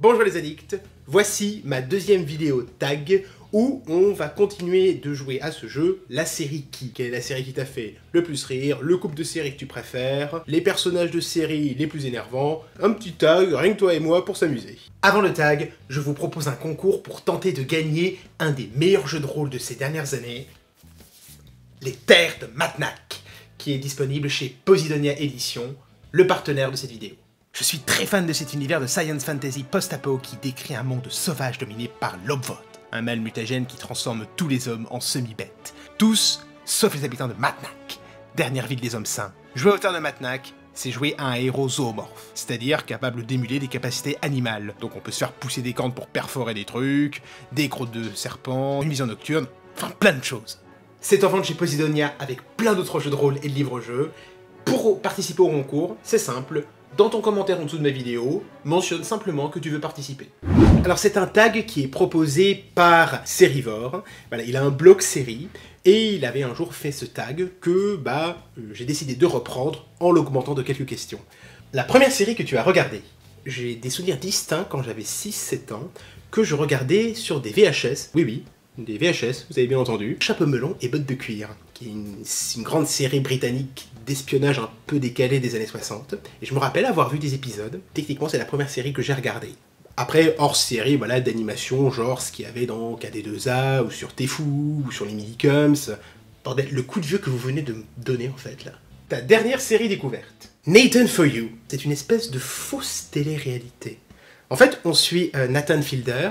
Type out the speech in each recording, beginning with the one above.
Bonjour les addicts, voici ma deuxième vidéo tag où on va continuer de jouer à ce jeu, la série qui. Quelle est la série qui t'a fait le plus rire, le couple de séries que tu préfères, les personnages de série les plus énervants, un petit tag, rien que toi et moi pour s'amuser. Avant le tag, je vous propose un concours pour tenter de gagner un des meilleurs jeux de rôle de ces dernières années, les Terres de Matnak, qui est disponible chez Posidonia Éditions, le partenaire de cette vidéo. Je suis très fan de cet univers de science fantasy post-apo qui décrit un monde sauvage dominé par l'Obvoth, un mâle mutagène qui transforme tous les hommes en semi-bêtes. Tous, sauf les habitants de Matnak, dernière ville des hommes sains. Jouer aux Terres de Matnak, c'est jouer à un héros zoomorphe, c'est-à-dire capable d'émuler des capacités animales. Donc on peut se faire pousser des cornes pour perforer des trucs, des crottes de serpent, une vision nocturne, enfin plein de choses. C'est en vente chez Posidonia avec plein d'autres jeux de rôle et de livres-jeux. Pour participer au concours, c'est simple. Dans ton commentaire en dessous de ma vidéo, mentionne simplement que tu veux participer. Alors c'est un tag qui est proposé par Serivor. Voilà, il a un blog série et il avait un jour fait ce tag que j'ai décidé de reprendre en l'augmentant de quelques questions. La première série que tu as regardée, j'ai des souvenirs distincts quand j'avais 6-7 ans que je regardais sur des VHS. Oui, des VHS, vous avez bien entendu. Chapeau melon et bottes de cuir, qui est une grande série britannique d'espionnage un peu décalé des années 60. Et je me rappelle avoir vu des épisodes. Techniquement, c'est la première série que j'ai regardée. Après, hors série, voilà, d'animation, genre ce qu'il y avait dans KD2A, ou sur Tfue, ou sur les Minicums. Bordel, le coup de vieux que vous venez de me donner, en fait, là. Ta dernière série découverte. Nathan For You. C'est une espèce de fausse télé-réalité. En fait, on suit Nathan Fielder,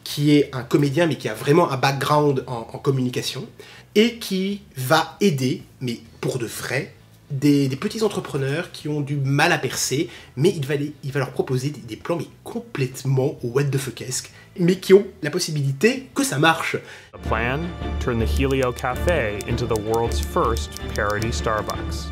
qui est un comédien, mais qui a vraiment un background en communication, et qui va aider, mais pour de vrai, des petits entrepreneurs qui ont du mal à percer, mais il va leur proposer des plans mais complètement what the fuckesque, mais qui ont la possibilité que ça marche. The plan, turn the Helio Cafe into the world's first parody Starbucks.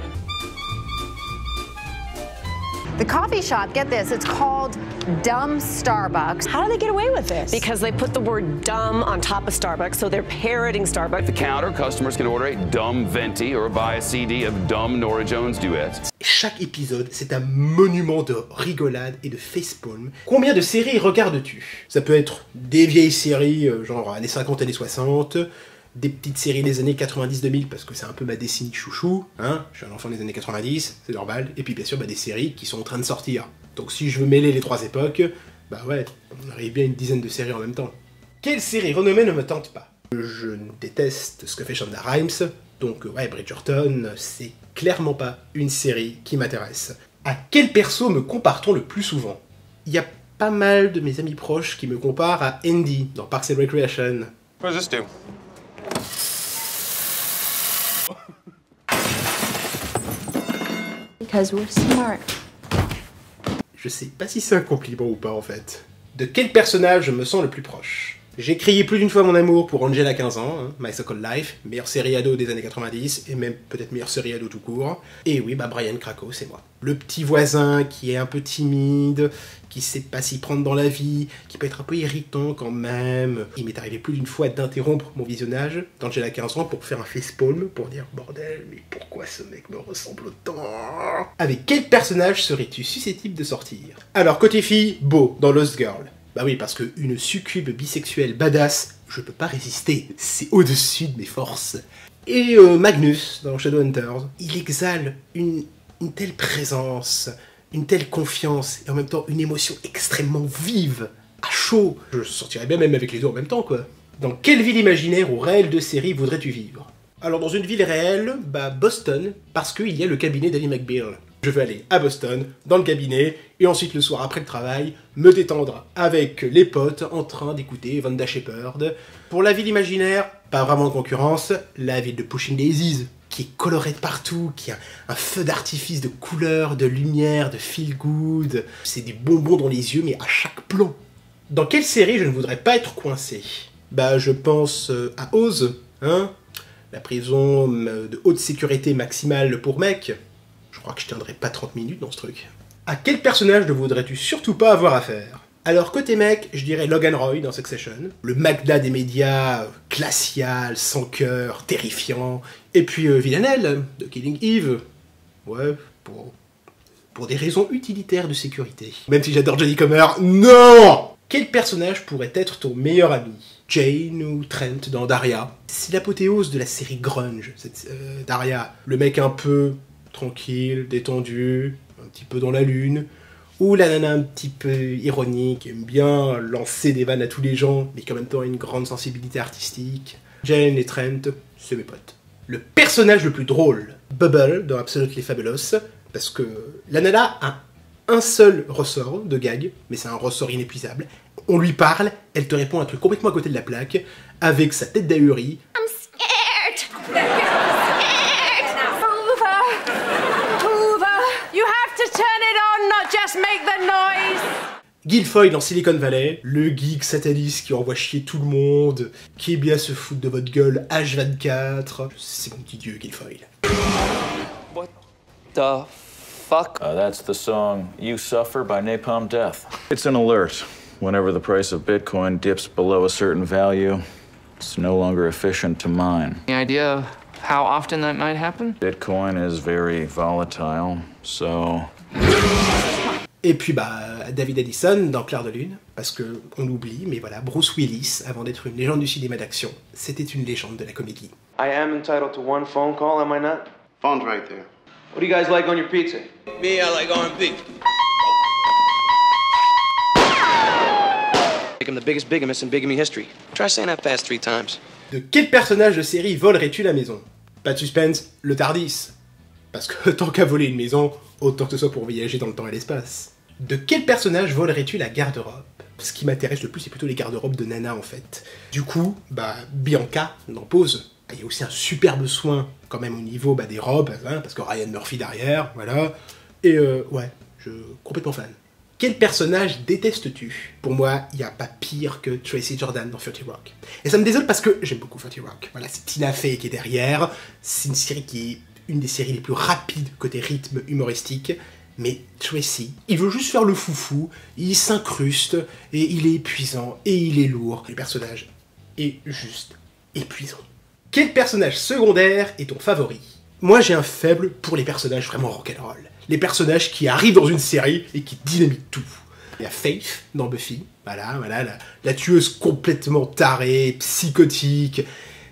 The coffee shop, get this, it's called Dumb Starbucks. How do they get away with this? Because they put the word dumb on top of Starbucks, so they're parroting Starbucks. At the counter, customers can order a dumb venti or buy a CD of dumb Norah Jones duets. Chaque épisode, c'est un monument de rigolade et de facepalm. Combien de séries regardes-tu? Ça peut être des vieilles séries, genre années 50, années 60, des petites séries des années 90-2000, parce que c'est un peu ma décennie chouchou, hein, je suis un enfant des années 90, c'est normal, et puis bien sûr des séries qui sont en train de sortir. Donc si je veux mêler les trois époques, on arrive bien une dizaine de séries en même temps. Quelle série renommée ne me tente pas? Je déteste ce que fait Shonda Rhimes, donc Bridgerton, c'est clairement pas une série qui m'intéresse. À quel perso me compare-t-on le plus souvent? Il y a pas mal de mes amis proches qui me comparent à Andy dans Parks and Recreation. What does this do? Because we're smart. Je sais pas si c'est un compliment ou pas en fait. De quel personnage je me sens le plus proche? J'ai crié plus d'une fois mon amour pour Angela 15 ans, hein, My So-Called Life, meilleure série ado des années 90, et même peut-être meilleure série ado tout court. Et oui, Brian Krakow, c'est moi. Le petit voisin qui est un peu timide, qui sait pas s'y prendre dans la vie, qui peut être un peu irritant quand même. Il m'est arrivé plus d'une fois d'interrompre mon visionnage d'Angela 15 ans pour faire un facepalm, pour dire « Bordel, mais pourquoi ce mec me ressemble autant ?» Avec quel personnage serais-tu susceptible de sortir? Alors, côté fille, Beau, dans Lost Girl. Bah oui, parce qu'une succube bisexuelle badass, je peux pas résister, c'est au-dessus de mes forces. Et Magnus, dans Shadowhunters, il exhale une telle présence, une telle confiance, et en même temps une émotion extrêmement vive, à chaud. Je sortirais bien même avec les deux en même temps, quoi. Dans quelle ville imaginaire ou réelle de série voudrais-tu vivre? Alors dans une ville réelle, Boston, parce qu'il y a le cabinet d'Ally McBeal. Je veux aller à Boston, dans le cabinet, et ensuite le soir après le travail, me détendre avec les potes en train d'écouter Vanda Shepherd. Pour la ville imaginaire, pas vraiment de concurrence, la ville de Pushing Daisies, qui est colorée de partout, qui a un feu d'artifice de couleurs, de lumière, de feel good. C'est des bonbons dans les yeux, mais à chaque plan. Dans quelle série je ne voudrais pas être coincé? Je pense à Oz, hein, la prison de haute sécurité maximale pour mecs. Je crois que je tiendrai pas 30 minutes dans ce truc. À quel personnage ne voudrais-tu surtout pas avoir affaire? Alors côté mec, je dirais Logan Roy dans Succession, le Magda des médias, glacial, sans cœur, terrifiant, et puis Villanelle de Killing Eve. Ouais, pour des raisons utilitaires de sécurité. Même si j'adore Johnny Comer, non! Quel personnage pourrait être ton meilleur ami? Jane ou Trent dans Daria? C'est l'apothéose de la série grunge, Daria. Le mec un peu tranquille, détendu, un petit peu dans la lune, ou la nana un petit peu ironique, qui aime bien lancer des vannes à tous les gens, mais qui en même temps a une grande sensibilité artistique. Jane et Trent, c'est mes potes. Le personnage le plus drôle, Bubble dans Absolutely Fabulous, parce que la nana a un seul ressort de gag, mais c'est un ressort inépuisable. On lui parle, elle te répond un truc complètement à côté de la plaque, avec sa tête d'ahurie. I'm scared! Hoover! You have to turn it on, not just make the noise! Guilfoyle dans Silicon Valley, le geek sataniste qui envoie chier tout le monde, qui est bien se foutre de votre gueule H24. C'est mon petit dieu, Guilfoyle. What the fuck? That's the song You Suffer by Napalm Death. It's an alert. Whenever the price of Bitcoin dips below a certain value, it's no longer efficient to mine. Any idea of how often that might happen? Bitcoin is very volatile, so... Et puis David Addison dans Clair de Lune, parce que on l'oublie, mais voilà, Bruce Willis, avant d'être une légende du cinéma d'action, c'était une légende de la comédie. I am entitled to one phone call, am I not? Phone's right there. What do you guys like on your pizza? Me, I like R&B. I'm the biggest bigamist in bigamy history. Try saying that fast 3 times. De quel personnage de série volerais-tu la maison? Pas de suspense, le Tardis. Parce que tant qu'à voler une maison, autant que ce soit pour voyager dans le temps et l'espace. De quel personnage volerais-tu la garde-robe? Ce qui m'intéresse le plus, c'est plutôt les garde-robes de Nana, en fait. Du coup, Bianca, dans Pose, il y a aussi un superbe soin, quand même, au niveau des robes, hein, parce que Ryan Murphy derrière, voilà. Et ouais, je suis complètement fan. Quel personnage détestes-tu? Pour moi, il n'y a pas pire que Tracy Jordan dans 30 Rock. Et ça me désole parce que j'aime beaucoup 30 Rock. Voilà, c'est Tina Fey qui est derrière. C'est une série qui est une des séries les plus rapides côté rythme humoristique. Mais Tracy, il veut juste faire le foufou, il s'incruste, et il est épuisant, et il est lourd. Le personnage est juste épuisant. Quel personnage secondaire est ton favori? Moi, j'ai un faible pour les personnages vraiment rock'n'roll. Les personnages qui arrivent dans une série et qui dynamitent tout. Il y a Faith dans Buffy, voilà, la tueuse complètement tarée, psychotique,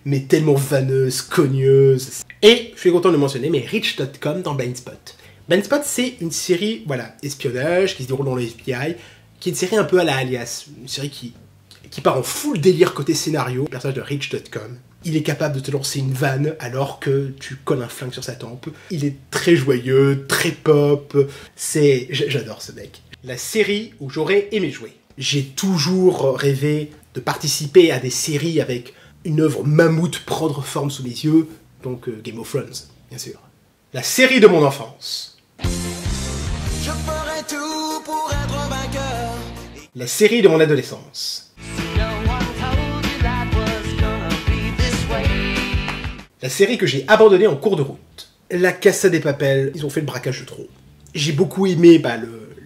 mais tellement vanneuse, cogneuse. Et, je suis content de le mentionner, mais Rich.com dans Blind Spot. Blind Spot, c'est une série, voilà, espionnage, qui se déroule dans le FBI, qui est une série un peu à la Alias, une série qui part en full délire côté scénario. Le personnage de Rich.com, il est capable de te lancer une vanne alors que tu colles un flingue sur sa tempe. Il est très joyeux, très pop, j'adore ce mec. La série où j'aurais aimé jouer. J'ai toujours rêvé de participer à des séries avec une œuvre mammouth prendre forme sous mes yeux, donc Game of Thrones, bien sûr. La série de mon enfance. Je ferai tout pour être un vainqueur. La série de mon adolescence. La série que j'ai abandonnée en cours de route. La Casa de Papel, ils ont fait le braquage de trop. J'ai beaucoup aimé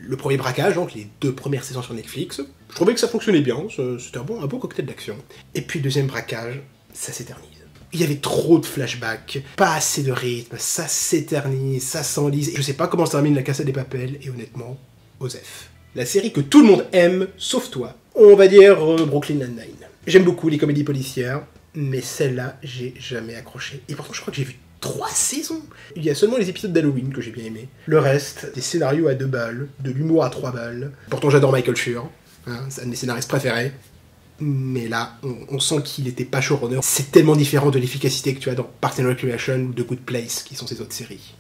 le premier braquage, donc les 2 premières saisons sur Netflix. Je trouvais que ça fonctionnait bien, c'était un bon cocktail d'action. Et puis le deuxième braquage, ça s'éternise. Il y avait trop de flashbacks, pas assez de rythme, ça s'éternise, ça s'enlise. Je sais pas comment se termine la Casa de Papel, et honnêtement, Osef. La série que tout le monde aime, sauf toi. On va dire Brooklyn Nine-Nine. J'aime beaucoup les comédies policières, mais celle-là, j'ai jamais accroché. Et pourtant, je crois que j'ai vu 3 saisons. Il y a seulement les épisodes d'Halloween que j'ai bien aimé. Le reste, des scénarios à 2 balles, de l'humour à 3 balles. Pourtant, j'adore Michael Schur, hein, c'est un de mes scénaristes préférés. Mais là, on sent qu'il était pas showrunner. C'est tellement différent de l'efficacité que tu as dans Parks and Recreation ou The Good Place, qui sont ces autres séries.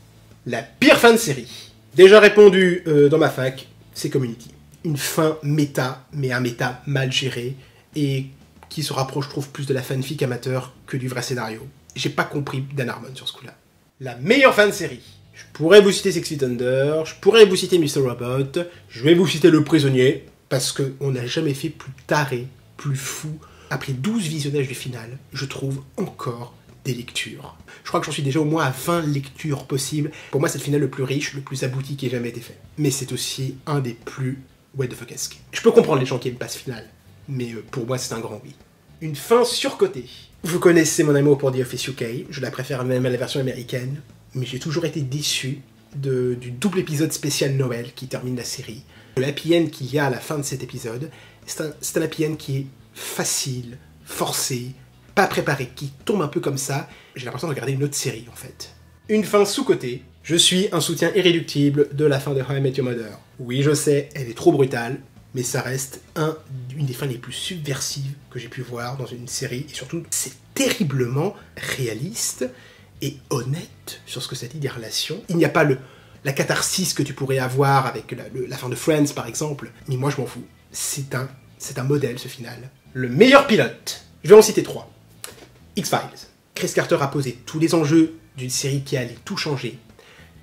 La pire fin de série. Déjà répondu dans ma fac, c'est Community. Une fin méta, mais un méta mal géré, et qui se rapproche, je trouve, plus de la fanfic amateur que du vrai scénario. J'ai pas compris Dan Harmon sur ce coup-là. La meilleure fin de série. Je pourrais vous citer Six Feet Under, je pourrais vous citer Mr. Robot, je vais vous citer Le Prisonnier, parce qu'on n'a jamais fait plus taré, plus fou. Après 12 visionnages du final, je trouve encore des lectures. Je crois que j'en suis déjà au moins à 20 lectures possibles. Pour moi, c'est le final le plus riche, le plus abouti qui ait jamais été fait. Mais c'est aussi un des plus what the fuckesque. Je peux comprendre les gens qui aiment pas ce final, mais pour moi, c'est un grand oui. Une fin surcotée. Vous connaissez mon amour pour The Office UK, je la préfère même à la version américaine, mais j'ai toujours été déçu du double épisode spécial Noël qui termine la série. Le happy end qu'il y a à la fin de cet épisode, c'est un happy end qui est facile, forcé, pas préparé, qui tombe un peu comme ça. J'ai l'impression de regarder une autre série en fait. Une fin sous-cotée. Je suis un soutien irréductible de la fin de How I Met Your Mother. Oui, je sais, elle est trop brutale, mais ça reste une des fins les plus subversives que j'ai pu voir dans une série, et surtout, c'est terriblement réaliste et honnête sur ce que ça dit des relations. Il n'y a pas la catharsis que tu pourrais avoir avec la fin de Friends, par exemple, mais moi je m'en fous. C'est un modèle, ce final. Le meilleur pilote, je vais en citer 3. X-Files. Chris Carter a posé tous les enjeux d'une série qui allait tout changer.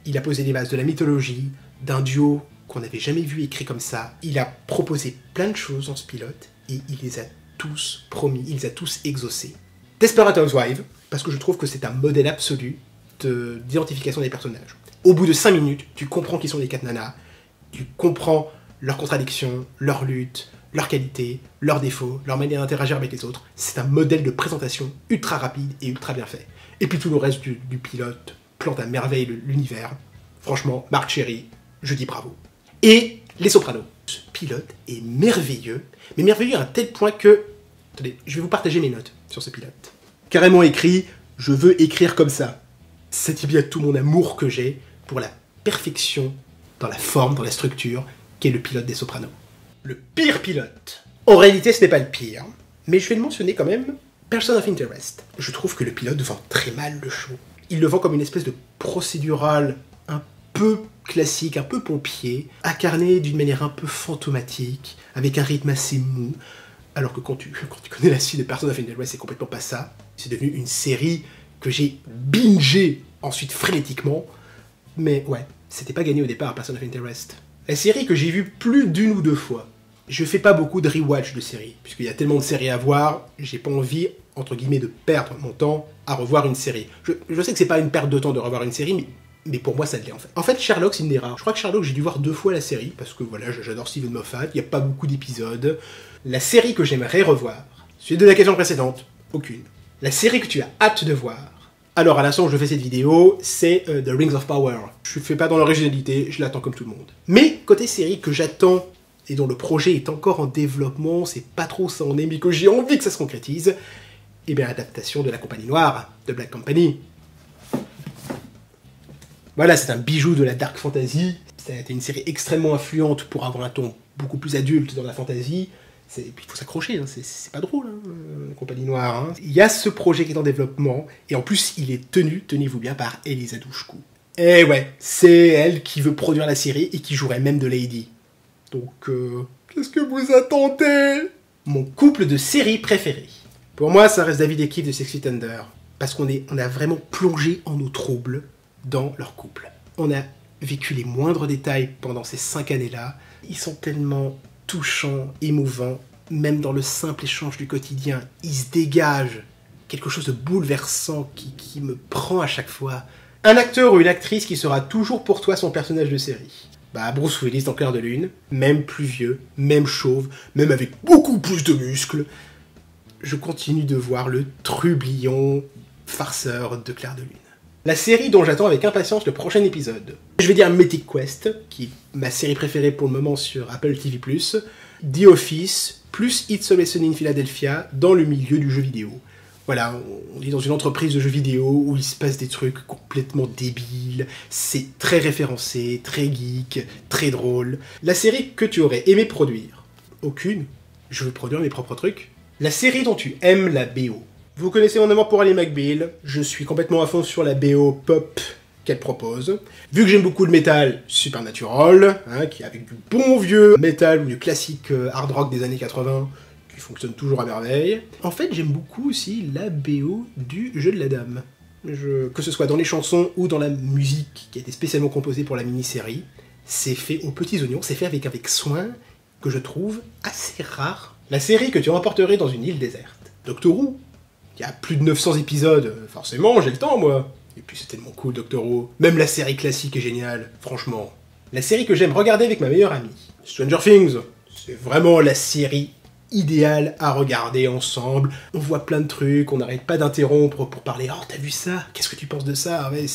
Il a posé les bases de la mythologie, d'un duo qu'on n'avait jamais vu écrit comme ça. Il a proposé plein de choses dans ce pilote, et il les a tous promis, il les a tous exaucés. Desperate Housewives, parce que je trouve que c'est un modèle absolu d'identification des personnages. Au bout de 5 minutes, tu comprends qui sont les 4 nanas, tu comprends leurs contradictions, leurs luttes, leurs qualités, leurs défauts, leur manière d'interagir avec les autres. C'est un modèle de présentation ultra rapide et ultra bien fait. Et puis tout le reste du pilote plante à merveille l'univers. Franchement, Marc Cherry, je dis bravo. Et Les Sopranos. Ce pilote est merveilleux, mais merveilleux à un tel point que... Attendez, je vais vous partager mes notes sur ce pilote. Carrément écrit, je veux écrire comme ça. Ça dit bien tout mon amour que j'ai pour la perfection dans la forme, dans la structure, qu'est le pilote des Sopranos. Le pire pilote. En réalité, ce n'est pas le pire, mais je vais le mentionner quand même. Person of Interest. Je trouve que le pilote vend très mal le show. Il le vend comme une espèce de procédural un peu classique, un peu pompier, incarné d'une manière un peu fantomatique, avec un rythme assez mou, alors que quand tu connais la suite de Person of Interest, c'est complètement pas ça. C'est devenu une série que j'ai bingé ensuite frénétiquement, mais ouais, c'était pas gagné au départ, Person of Interest. La série que j'ai vue plus d'une ou 2 fois. Je fais pas beaucoup de rewatch de séries, puisqu'il y a tellement de séries à voir, j'ai pas envie, entre guillemets, de perdre mon temps à revoir une série. Je sais que c'est pas une perte de temps de revoir une série, mais pour moi ça l'est en fait. En fait, Sherlock, c'est une des rares. Je crois que Sherlock, j'ai dû voir 2 fois la série, parce que voilà, j'adore Steven Moffat, il y a pas beaucoup d'épisodes. La série que j'aimerais revoir, suite de la question précédente, aucune. La série que tu as hâte de voir, alors à l'instant où je fais cette vidéo, c'est The Rings of Power. Je fais pas dans l'originalité, je l'attends comme tout le monde. Mais côté série que j'attends, et dont le projet est encore en développement, c'est pas trop ça en est, mais que j'ai envie que ça se concrétise, et bien l'adaptation de La Compagnie Noire, de Black Company. Voilà, c'est un bijou de la dark fantasy, c'était une série extrêmement influente pour avoir un ton beaucoup plus adulte dans la fantasy, et puis il faut s'accrocher, hein, c'est pas drôle, hein, La Compagnie Noire. Hein. Il y a ce projet qui est en développement, et en plus il est tenu, tenez-vous bien, par Elisa Dushku. Et ouais, c'est elle qui veut produire la série, et qui jouerait même de Lady. Donc, qu'est-ce que vous attendez? Mon couple de séries préféré. Pour moi, ça reste David et Keith de Six Feet Under. Parce qu'on a vraiment plongé en eau trouble dans leur couple. On a vécu les moindres détails pendant ces 5 années-là. Ils sont tellement touchants, émouvants, même dans le simple échange du quotidien. Ils se dégagent quelque chose de bouleversant qui me prend à chaque fois. Un acteur ou une actrice qui sera toujours pour toi son personnage de série. Bah, Bruce Willis dans Clair de Lune, même plus vieux, même chauve, même avec beaucoup plus de muscles. Je continue de voir le trublion farceur de Clair de Lune. La série dont j'attends avec impatience le prochain épisode. Je vais dire Mythic Quest, qui est ma série préférée pour le moment sur Apple TV+, The Office, plus It's Always Sunny in Philadelphia, dans le milieu du jeu vidéo. Voilà, on est dans une entreprise de jeux vidéo où il se passe des trucs complètement débiles, c'est très référencé, très geek, très drôle. La série que tu aurais aimé produire? Aucune. Je veux produire mes propres trucs. La série dont tu aimes la BO. Vous connaissez mon amour pour Ally McBeal, je suis complètement à fond sur la BO pop qu'elle propose. Vu que j'aime beaucoup le métal, Supernatural, hein, qui est avec du bon vieux métal ou du classique hard rock des années 80, qui fonctionne toujours à merveille. En fait, j'aime beaucoup aussi la BO du Jeu de la Dame. Que ce soit dans les chansons ou dans la musique qui a été spécialement composée pour la mini-série, c'est fait aux petits oignons, c'est fait avec soin, que je trouve assez rare. La série que tu remporterais dans une île déserte. Doctor Who, il y a plus de 900 épisodes, forcément, j'ai le temps, moi. Et puis c'est tellement cool, Doctor Who. Même la série classique est géniale, franchement. La série que j'aime regarder avec ma meilleure amie. Stranger Things, c'est vraiment la série idéal à regarder ensemble. On voit plein de trucs, on n'arrête pas d'interrompre pour parler « Oh, t'as vu ça? Qu'est-ce que tu penses de ça ?» Ouais,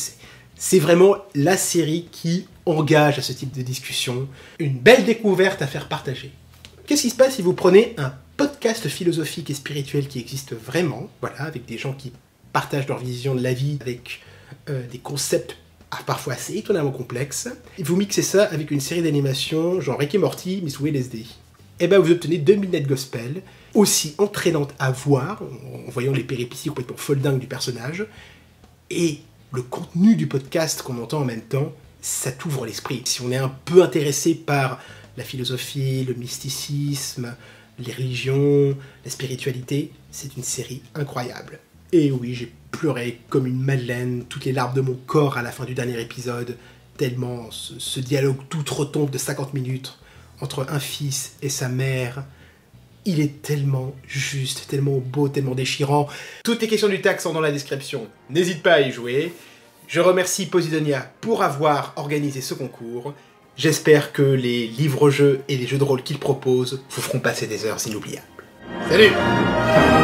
C'est vraiment la série qui engage à ce type de discussion. Une belle découverte à faire partager. Qu'est-ce qui se passe si vous prenez un podcast philosophique et spirituel qui existe vraiment, voilà, avec des gens qui partagent leur vision de la vie, avec des concepts parfois assez étonnamment complexes, et vous mixez ça avec une série d'animation genre Rick et Morty, mais sous LSD. Et ben vous obtenez 2 Midnight Gospel, aussi entraînante à voir, en voyant les péripéties complètement folles dingues du personnage, et le contenu du podcast qu'on entend en même temps, ça t'ouvre l'esprit. Si on est un peu intéressé par la philosophie, le mysticisme, les religions, la spiritualité, c'est une série incroyable. Et oui, j'ai pleuré comme une madeleine, toutes les larmes de mon corps à la fin du dernier épisode, tellement ce dialogue d'outre-tombe de 50 minutes entre un fils et sa mère, il est tellement juste, tellement beau, tellement déchirant. Toutes les questions du tag sont dans la description, n'hésite pas à y jouer. Je remercie Posidonia pour avoir organisé ce concours. J'espère que les livres-jeux et les jeux de rôle qu'il propose vous feront passer des heures inoubliables. Salut!